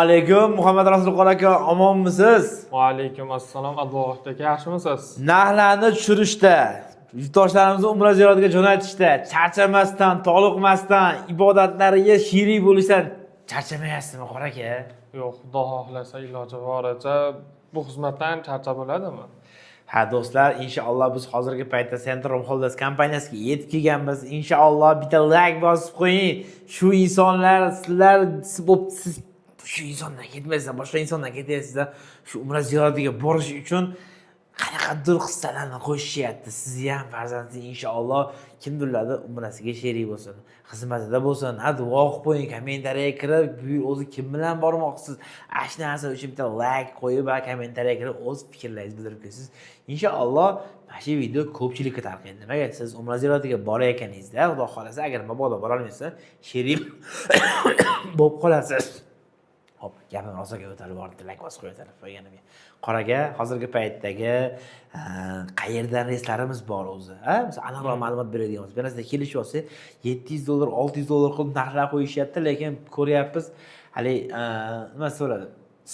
Alaykum Muhammad Rasululloh aka, omonmisiz? Va alaykum assalom. Alloh aka, yaxshimisiz? Narxlarni tushirishda, yurtdoshlarimizni umra ziyoratiga jo'natishda, charchamasdan, toliqmasdan, ibodatlariga sherik bo'lishdan charchamayapsizmi, qora aka? Yo'q, Xudo xohlasa iloji boricha bu xizmatdan charchab bo'ladimi? Ha do'stlar, inshaalloh biz hozirgi paytda Centrum Holders kompaniyasiga yetib kelganmiz. Inshaalloh bitta like bosib qo'ying. Shu insonlar sizlar siz shu insondan ketmaysiz, boshqa insondan ketyapsizlar. Shu umra ziyoratiga borish uchun qanaqadir hissalarni qo'shishyapti. Sizni ham farzandingiz inshaalloh kimdirlarda umrasiga sherik bo'lsin, xizmatida bo'lsin. Duo qilib qo'ying, kommentariyaga kirib, bu o'zi kim bilan bormoqchisiz? Shu narsa uchun bitta like qo'yib va kommentariyaga kirib o'z fikrlaringizni bildirib qo'yasiz. Inshaalloh mana shu video ko'pchilikka tarqaydi. Nimaga? Siz umra ziyoratiga borayotganingizda, Xudo xolasa, agar mabodo bora olmasa, sherik bo'lib qolasiz. Hop, gapim rosaga o'tadi, bordi, like bosib qo'yganimga. Qoraga hozirgi paytdagi qayerdan reyslarimiz bor o'zi? Misol aniqroq ma'lumot beradigan bo'lsa, bilasizlar kelishib olsa, $700, $600 qilib narxlar qo'yishyapti, lekin ko'ryapmiz, hali nima bo'ladi?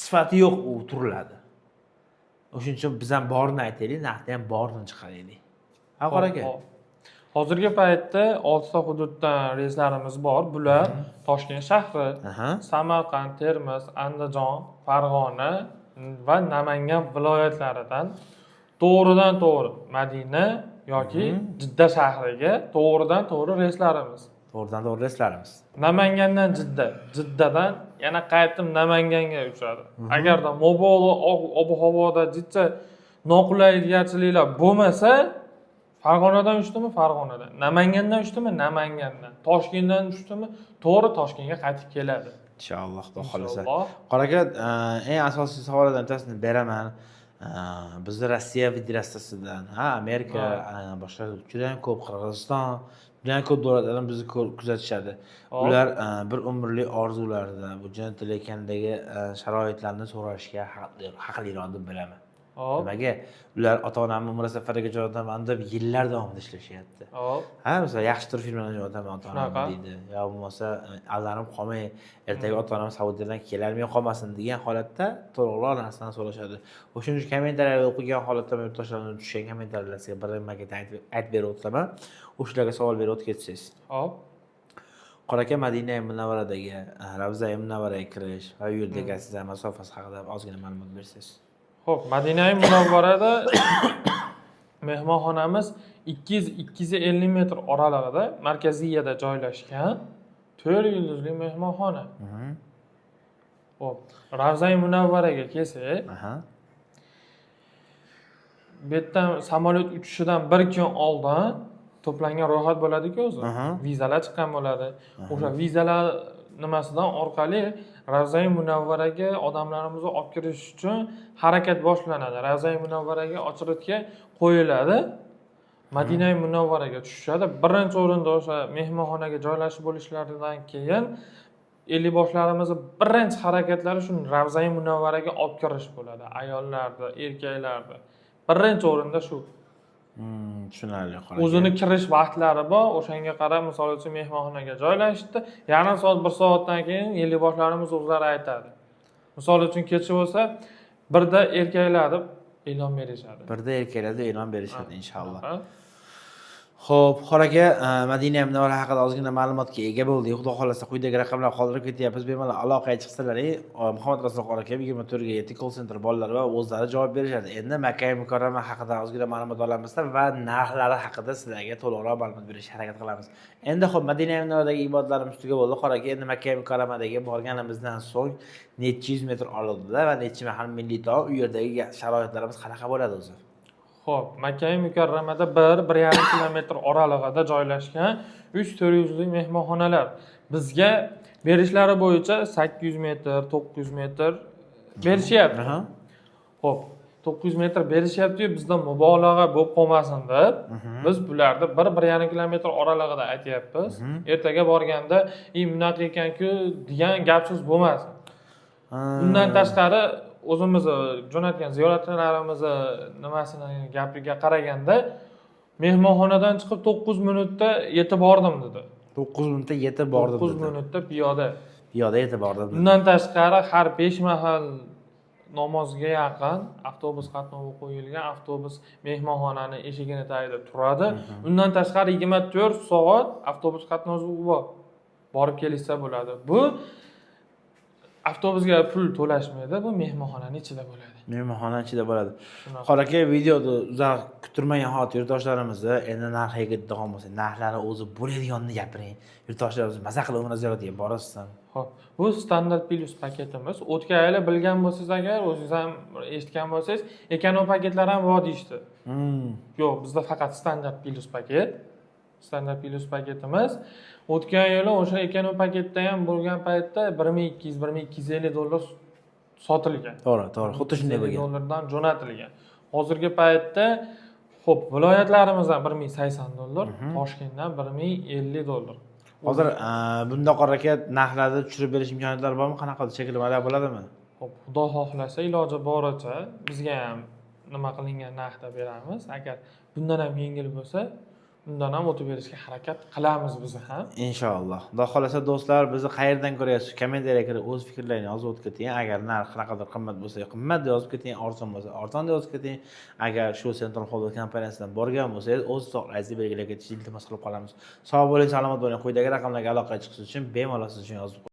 Sifati yo'q u turiladi. O'shuning uchun biz ham borini aytaylik, narxni ham borini chiqaraylik. Qora aka. Hozirgi paytda 6 ta hududdan reyslarimiz bor. Bular Toshkent shahri, Samarqand, Termiz, Andijon, Farg'ona va Namangan viloyatlaridan to'g'ridan-to'g'ri Madina yoki Jidda shahriga to'g'ridan-to'g'ri reyslarimiz. To'g'ridan-to'g'ri reyslarimiz. Namangandan Jidda, Jiddadan yana qaytib Namanganga uchadi. Agarda mobodo ob-havoda jicha noqulayliklar bo'lmasa, Farg'onadan uchdimi? Farg'onadan. Namangandan uchdimi? Namangandan. Toshkentdan uchdimi? To'g'ri Toshkentga qaytib keladi. Inshaalloh, Xudo xolasa. Qora aka, eng asosiy savollardan bittasini beraman. Bizni Rossiya Federatsiyasidan, Amerika, boshqa juda ham ko'p, Qirg'iziston, juda ham ko'p davlatlar bizni kuzatishadi. Ular bir umrlik orzularida bu jo'natilayotgandagi sharoitlarni so'rashga haqliroq deb bilaman. Nimaga? Ular ota-onamni umra safariga jo'nataman deb yillar davomida ishlashyapti. Masalan, yaxshi tur firmadan jo'nataman ota-onam deydi. Yo bo'lmasa, allanib qolmay, ertaga ota-onam Saudiyadan kelarmay qolmasin degan holatda to'g'riroq narsani so'rashadi. O'shuning uchun kommentariyaga o'qigan holatda yurtdoshlardan tushgan kommentariyalarga bir-birga aytib berib o'taman. O'shalarga savol berib o'tib ketsangiz. Qora aka, Madina Munavvaradagi Ravza Munavvaraga kirish va u yerdagi sizlar masofasi haqida ozgina ma'lumot bersangiz. Xo'p, Madina Munavvarada mehmonxonamiz 200-250 metr oralig'ida markaziyada joylashgan 4 yulduzli mehmonxona. Xo'p, Ravza Munavvaraga kelsak, bu yerdan samolyot uchishidan 1 kun oldin to'plangan ro'yxat bo'ladi-ku o'zi. Vizalar chiqqan bo'ladi. O'sha vizalar nimasidan orqali Ravza Munavvaraga odamlarimizni olib kirish uchun harakat boshlanadi. Ravza Munavvaraga ochiriqga qo'yiladi. Madina Munavvaraga tushishadi. Birinchi o'rinda o'sha mehmonxonaga joylashib bo'lishlaridan keyin 50 boshlarimizni birinchi harakatlari shu Ravza Munavvaraga olib kirish bo'ladi. Ayollarni, erkaklarni. Birinchi o'rinda shu. Tushunarli. O'zini kirish vaqtlari bor, o'shanga qarab misol uchun mehmonxonaga joylashdi. Yarim soat, 1 soatdan keyin 50 boshlarimiz o'zlari aytadi. Misol uchun kecha bo'lsa, birda erkaklar deb e'lon berishadi. Birda erkaklar deb e'lon berishadi inshaalloh. Xo'p, qora aka, Madina Munavvara haqida ozgina ma'lumotga ega bo'ldik. Xudo xolasa quyidagi raqamlar qoldirib ketyapmiz. Bemalol aloqaga chiqsalaring, Muhammad Rasululloh qora aka 24 ga 7 call center bolalar va o'zlari javob berishadi. Endi Makka mukarrama haqida ozgina ma'lumot olamizda va narxlari haqida sizlarga to'liqroq ma'lumot berishga harakat qilamiz. Endi xo'p, Madina Munavvaradagi ibodatlarimiz tugagan bo'ldi. Qora aka, endi Makka mukarramadagi borganimizdan so'ng necha yuz metr oldida va necha mahal milliy taom, u yerdagi sharoitlarimiz qanaqa bo'ladi o'zi? Xo'p, Makka mukarramada 1-1,5 kilometr oralig'ida joylashgan 3-400 lik mehmonxonalar. Bizga berishlari bo'yicha 800 metr, 900 metr berishyapti. Xo'p, 900 metr berishyapti-yu, bizda mubolag'a bo'lib qolmasin deb, biz bularni 1-1,5 kilometr oralig'ida aytyapmiz. Ertaga borganda, bunaqa ekan-ku degan gap so'z bo'lmasin. Bundan tashqari o'zimiz jo'natgan ziyoratchilarimiz nimasini gapiga qaraganda mehmonxonadan chiqib 9 minutda yetib bordim dedi. 9 minutda yetib bordim dedi. 9 minutda piyoda. piyoda e'tiborda bo'ling. Bundan tashqari har 5 mahal namozga yaqin avtobus qatnovi qo'yilgan, avtobus mehmonxonani eshigini tagida turadi. Undan tashqari 24 soat avtobus qatnovi bor. Borib kelsa bo'ladi. Bu avtobusga pul to'lashmaydi, bu mehmonxonaning ichida bo'ladi. Mehmonxona ichida bo'ladi. Shunaqa. Qora aka, videoda uzoq kutilmagan holat yurtdoshlarimizni endi narxiga yetadigan bo'lsa, narxlari o'zi bo'ladiganini gapiring. Yurtdoshlarimiz maza qilib umra ziyoratiga borasiz. Xo'p, bu standart plus paketimiz. O'tgan yili bilgan bo'lsangiz agar, o'zingiz ham eshitgan bo'lsangiz, ekonom paketlar ham bor deyishdi. Yo'q, bizda faqat standart plus paket. Standart plus paketimiz. O'tgan yili o'sha ekonom paketda ham bo'lgan paytda 1200-1250 dollar sotilgan. To'g'ri, xuddi shunday bo'lgan. Dollardan jo'natilgan. Hozirgi paytda xo'p, viloyatlarimizdan 1080 dollar, Toshkentdan 1050 dollar. Hozir bunda qora aka narxlarni tushirib berish imkoniyatlari bormi? Qanaqa shakllanmalar bo'ladimi? Xo'p, Xudo xohlasa iloji boricha bizga ham nima qilingan narxda beramiz. Agar bundan ham yengil bo'lsa, undan ham o'tib berishga harakat qilamiz biz ham. Inshaalloh. Xudo xolasa do'stlar, bizni qayerdan ko'ryapsiz? Kommentariyaga kirib o'z fikrlaringizni yozib o'tib keting. Agar narx qanaqadir qimmat bo'lsa, qimmat deb yozib keting, arzon bo'lsa, arzon deb yozib keting. Agar shu Central Holding kompaniyasidan borgan bo'lsangiz, o'z so'roqlaringizni belgilab ketishingizni iltimos qilib qolamiz. Sog' bo'ling, salomat bo'ling. Quyidagi raqamlarga aloqaga chiqish uchun bemalol siz uchun yozib